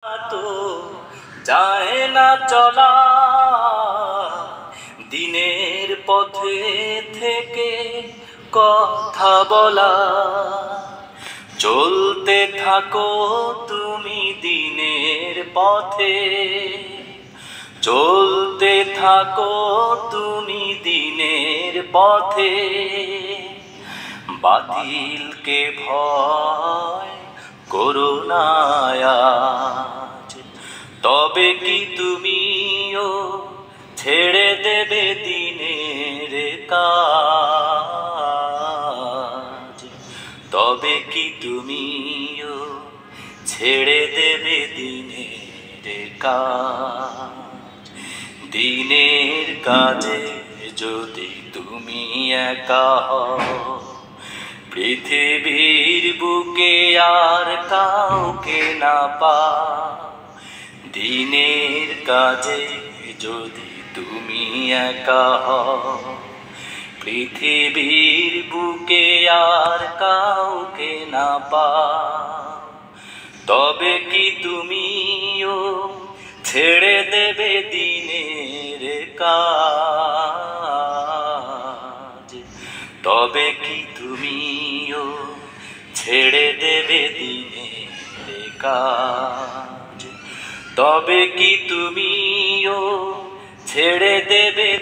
তো যায় না চলা, দিনের পথে থেকে কথা বলা। চলতে থাকো তুমি দিনের পথে, চলতে থাকো তুমি দিনের পথে। বাতিলকে ভয় করো না আজ, তবে কি তুমিও ছেড়ে দেবে দিনের কাজ? তবে কি তুমিও ছেড়ে দেবে দিনের কাজ? দিনের কাজে যদি তুমি একা হও, পৃথিবীর বুকে আর কাউকে না পাও। দিনের কাজে যদি তুমি একা হও, পৃথিবীর বুকে আর কাউকে না পাও। তবে কি তুমিও ছেড়ে দেবে দিনের কাজ? তবে কি তুমিও ছেড়ে দেবে দিনের কাজ? তবে কি তুমিও ছেড়ে দেবে